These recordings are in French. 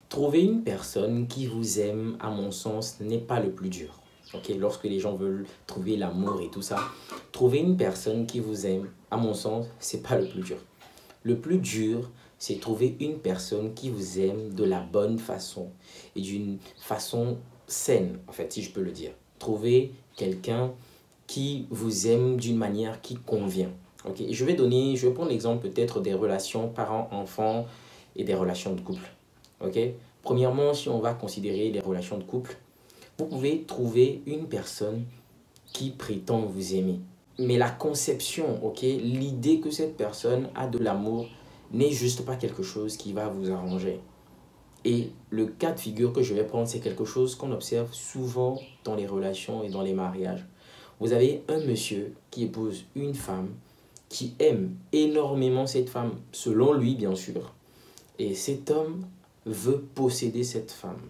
Trouver une personne qui vous aime, à mon sens, n'est pas le plus dur. Ok, lorsque les gens veulent trouver l'amour et tout ça, trouver une personne qui vous aime, à mon sens, c'est pas le plus dur. Le plus dur, c'est trouver une personne qui vous aime de la bonne façon et d'une façon saine, en fait, si je peux le dire. Trouver quelqu'un qui vous aime d'une manière qui convient. Ok, je vais prendre l'exemple peut-être des relations parents-enfants et des relations de couple. Ok, premièrement, si on va considérer les relations de couple, vous pouvez trouver une personne qui prétend vous aimer. Mais la conception, ok, l'idée que cette personne a de l'amour n'est juste pas quelque chose qui va vous arranger. Et le cas de figure que je vais prendre, c'est quelque chose qu'on observe souvent dans les relations et dans les mariages. Vous avez un monsieur qui épouse une femme qui aime énormément cette femme, selon lui bien sûr. Et cet homme veut posséder cette femme.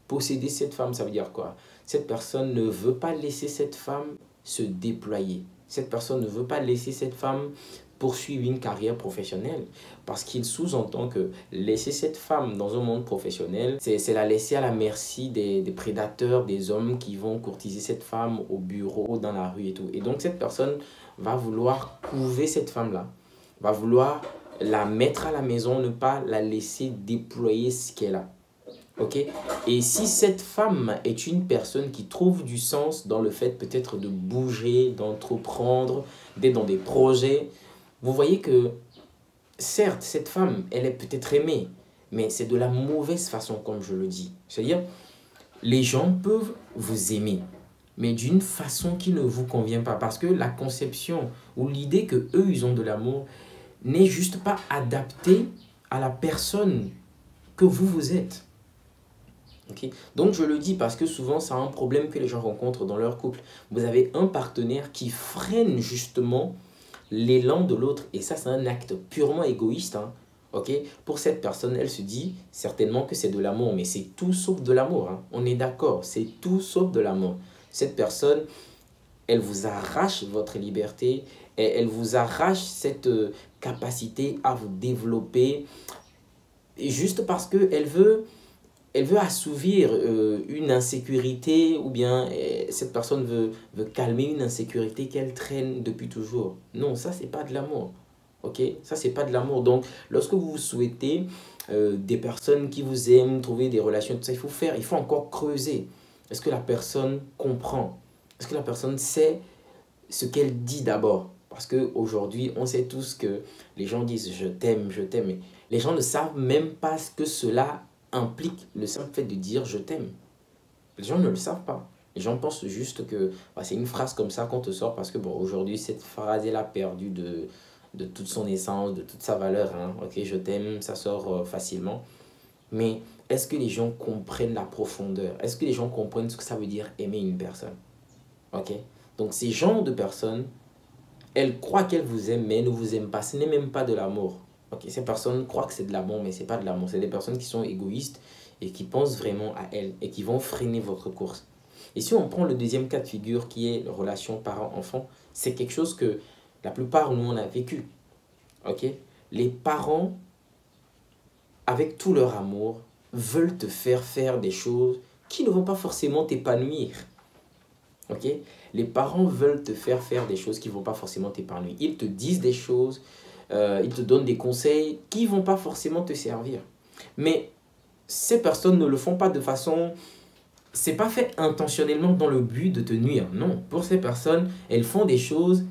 Posséder cette femme, ça veut dire quoi? Cette personne ne veut pas laisser cette femme se déployer. Cette personne ne veut pas laisser cette femme poursuivre une carrière professionnelle parce qu'il sous-entend que laisser cette femme dans un monde professionnel, c'est la laisser à la merci des prédateurs, des hommes qui vont courtiser cette femme au bureau, dans la rue et tout. Et donc cette personne va vouloir couver cette femme-là, va vouloir la mettre à la maison, ne pas la laisser déployer ce qu'elle a. Ok? Et si cette femme est une personne qui trouve du sens dans le fait peut-être de bouger, d'entreprendre, d'être dans des projets, vous voyez que certes, cette femme, elle est peut-être aimée, mais c'est de la mauvaise façon, comme je le dis. C'est-à-dire, les gens peuvent vous aimer, mais d'une façon qui ne vous convient pas, parce que la conception ou l'idée que eux ils ont de l'amour n'est juste pas adaptée à la personne que vous êtes. Okay. Donc je le dis parce que souvent c'est un problème que les gens rencontrent dans leur couple. Vous avez un partenaire qui freine justement l'élan de l'autre et ça c'est un acte purement égoïste. Hein. Okay. Pour cette personne, elle se dit certainement que c'est de l'amour, mais c'est tout sauf de l'amour. Hein. On est d'accord, c'est tout sauf de l'amour. Cette personne, elle vous arrache votre liberté et elle vous arrache cette capacité à vous développer juste parce qu'elle veut... Elle veut assouvir une insécurité ou bien cette personne veut calmer une insécurité qu'elle traîne depuis toujours. Non, ça, c'est pas de l'amour. Ok? Ça, c'est pas de l'amour. Donc, lorsque vous souhaitez des personnes qui vous aiment, trouver des relations, tout ça, il faut encore creuser. Est-ce que la personne comprend? Est-ce que la personne sait ce qu'elle dit d'abord? Parce qu'aujourd'hui, on sait tous que les gens disent je t'aime, je t'aime. Mais les gens ne savent même pas ce que cela implique, le simple fait de dire je t'aime. Les gens ne le savent pas. Les gens pensent juste que bah, c'est une phrase comme ça qu'on te sort parce que bon, aujourd'hui, cette phrase, elle a perdu de toute son essence, de toute sa valeur. Hein. Ok, je t'aime, ça sort facilement. Mais est-ce que les gens comprennent la profondeur? Est-ce que les gens comprennent ce que ça veut dire aimer une personne? Ok? Donc, ces genres de personnes, elles croient qu'elles vous aiment, mais elles ne vous aiment pas. Ce n'est même pas de l'amour. Okay, ces personnes croient que c'est de l'amour, mais ce n'est pas de l'amour. C'est des personnes qui sont égoïstes et qui pensent vraiment à elles et qui vont freiner votre course. Et si on prend le deuxième cas de figure qui est la relation parent-enfant, c'est quelque chose que la plupart, nous, on a vécu. Okay? Les parents, avec tout leur amour, veulent te faire des choses qui ne vont pas forcément t'épanouir. Okay? Les parents veulent te faire des choses qui ne vont pas forcément t'épanouir. Ils te disent des choses, ils te donnent des conseils qui ne vont pas forcément te servir. Mais ces personnes ne le font pas de façon... C'est pas fait intentionnellement dans le but de te nuire. Non, pour ces personnes, elles font des choses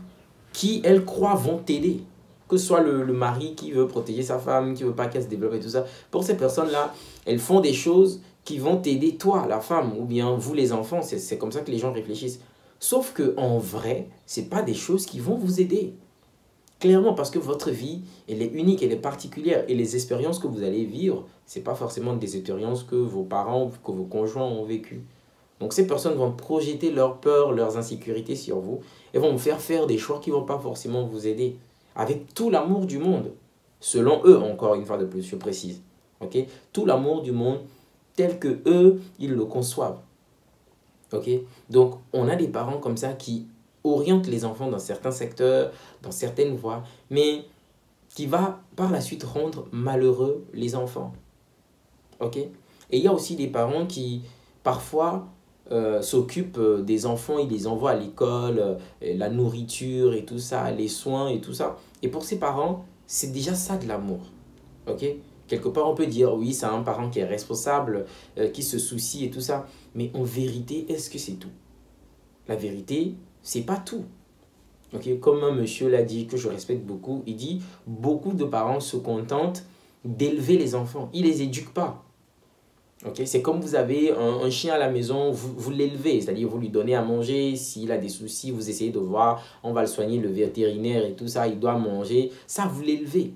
qui, elles croient, vont t'aider. Que ce soit le mari qui veut protéger sa femme, qui ne veut pas qu'elle se développe et tout ça. Pour ces personnes-là, elles font des choses qui vont t'aider, toi, la femme, ou bien vous, les enfants. C'est comme ça que les gens réfléchissent. Sauf qu'en vrai, ce n'est pas des choses qui vont vous aider. Clairement, parce que votre vie, elle est unique, elle est particulière. Et les expériences que vous allez vivre, ce n'est pas forcément des expériences que vos parents, que vos conjoints ont vécues. Donc ces personnes vont projeter leurs peurs, leurs insécurités sur vous et vont vous faire des choix qui ne vont pas forcément vous aider. Avec tout l'amour du monde. Selon eux, encore une fois de plus, je précise. Okay? Tout l'amour du monde tel que eux, ils le conçoivent. Okay? Donc, on a des parents comme ça qui orientent les enfants dans certains secteurs, dans certaines voies, mais qui va par la suite rendre malheureux les enfants. Ok? Et il y a aussi des parents qui, parfois, s'occupent des enfants, ils les envoient à l'école, la nourriture et tout ça, les soins et tout ça. Et pour ces parents, c'est déjà ça de l'amour. Ok? Quelque part, on peut dire, oui, c'est un parent qui est responsable, qui se soucie et tout ça. Mais en vérité, est-ce que c'est tout? La vérité, c'est pas tout. Ok? Comme un monsieur l'a dit, que je respecte beaucoup, il dit, beaucoup de parents se contentent d'élever les enfants. Ils les éduquent pas. Okay? C'est comme vous avez un chien à la maison, vous l'élevez, c'est-à-dire vous lui donnez à manger, s'il a des soucis, vous essayez de voir, on va le soigner, le vétérinaire et tout ça, il doit manger, ça vous l'élevez.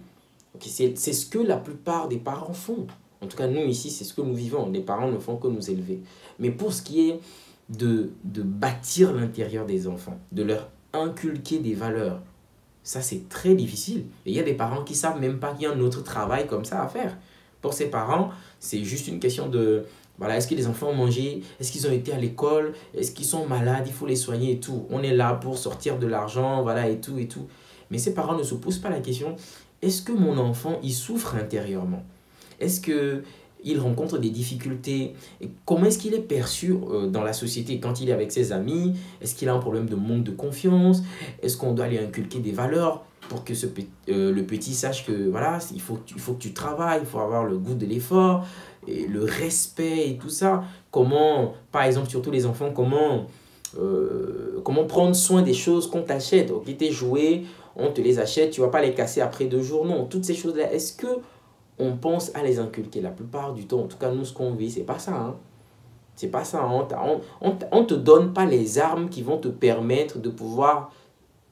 Okay? C'est ce que la plupart des parents font. En tout cas, nous ici, c'est ce que nous vivons. Les parents ne font que nous élever. Mais pour ce qui est de bâtir l'intérieur des enfants, de leur inculquer des valeurs, ça c'est très difficile. Et il y a des parents qui ne savent même pas qu'il y a un autre travail comme ça à faire. Pour ces parents, c'est juste une question de, voilà, est-ce que les enfants ont mangé? Est-ce qu'ils ont été à l'école? Est-ce qu'ils sont malades? Il faut les soigner et tout. On est là pour sortir de l'argent, voilà, et tout, et tout. Mais ces parents ne se posent pas la question, est-ce que mon enfant, il souffre intérieurement? Est-ce qu'il rencontre des difficultés? Et comment est-ce qu'il est perçu dans la société quand il est avec ses amis? Est-ce qu'il a un problème de manque de confiance? Est-ce qu'on doit lui inculquer des valeurs pour que le petit sache que voilà, il faut que tu travailles, il faut avoir le goût de l'effort, et le respect et tout ça. Comment, par exemple, surtout les enfants, comment prendre soin des choses qu'on t'achète. Ok, tes jouets, on te les achète, tu ne vas pas les casser après 2 jours. Non, toutes ces choses-là, est-ce que on pense à les inculquer? La plupart du temps, en tout cas, nous, ce qu'on vit, c'est pas ça. Hein. C'est pas ça. On te donne pas les armes qui vont te permettre de pouvoir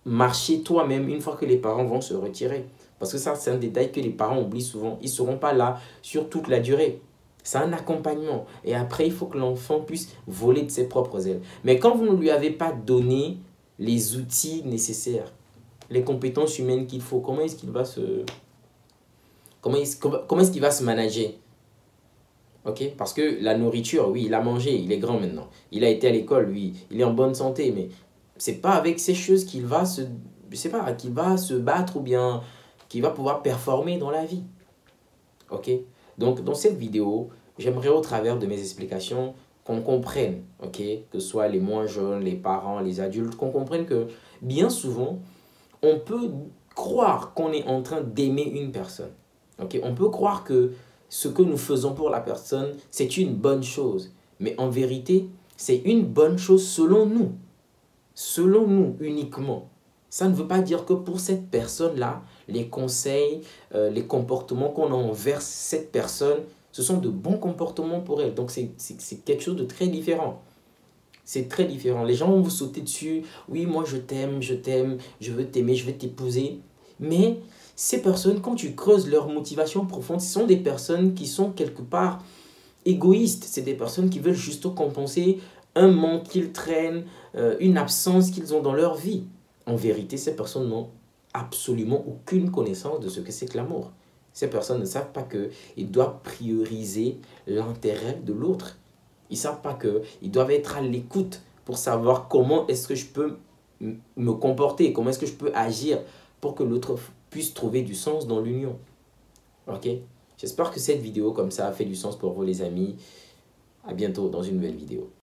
marcher toi-même une fois que les parents vont se retirer. Parce que ça, c'est un détail que les parents oublient souvent. Ils ne seront pas là sur toute la durée. C'est un accompagnement. Et après, il faut que l'enfant puisse voler de ses propres ailes. Mais quand vous ne lui avez pas donné les outils nécessaires, les compétences humaines qu'il faut, comment est-ce qu'il va se... comment est-ce qu'il va se manager? Ok? Parce que la nourriture, oui, il a mangé, il est grand maintenant. Il a été à l'école, oui, il est en bonne santé, mais c'est pas avec ces choses qu'il va se, je sais pas, qu'il va se battre ou bien qu'il va pouvoir performer dans la vie. Ok? Donc, dans cette vidéo, j'aimerais au travers de mes explications qu'on comprenne, ok? Que ce soit les moins jeunes, les parents, les adultes, qu'on comprenne que bien souvent, on peut croire qu'on est en train d'aimer une personne. Ok? On peut croire que ce que nous faisons pour la personne, c'est une bonne chose. Mais en vérité, c'est une bonne chose selon nous. Selon nous uniquement. Ça ne veut pas dire que pour cette personne-là, les conseils, les comportements qu'on a envers cette personne, ce sont de bons comportements pour elle. Donc c'est quelque chose de très différent. C'est très différent. Les gens vont vous sauter dessus. Oui, moi je t'aime, je veux t'aimer, je veux t'épouser. Mais ces personnes, quand tu creuses leur motivation profonde, ce sont des personnes qui sont quelque part égoïstes. C'est des personnes qui veulent juste compenser un manque qu'ils traînent, une absence qu'ils ont dans leur vie. En vérité, ces personnes n'ont absolument aucune connaissance de ce que c'est que l'amour. Ces personnes ne savent pas qu'ils doivent prioriser l'intérêt de l'autre. Ils ne savent pas qu'ils doivent être à l'écoute pour savoir comment est-ce que je peux me comporter, comment est-ce que je peux agir pour que l'autre puisse trouver du sens dans l'union. Ok? J'espère que cette vidéo comme ça a fait du sens pour vous les amis. À bientôt dans une nouvelle vidéo.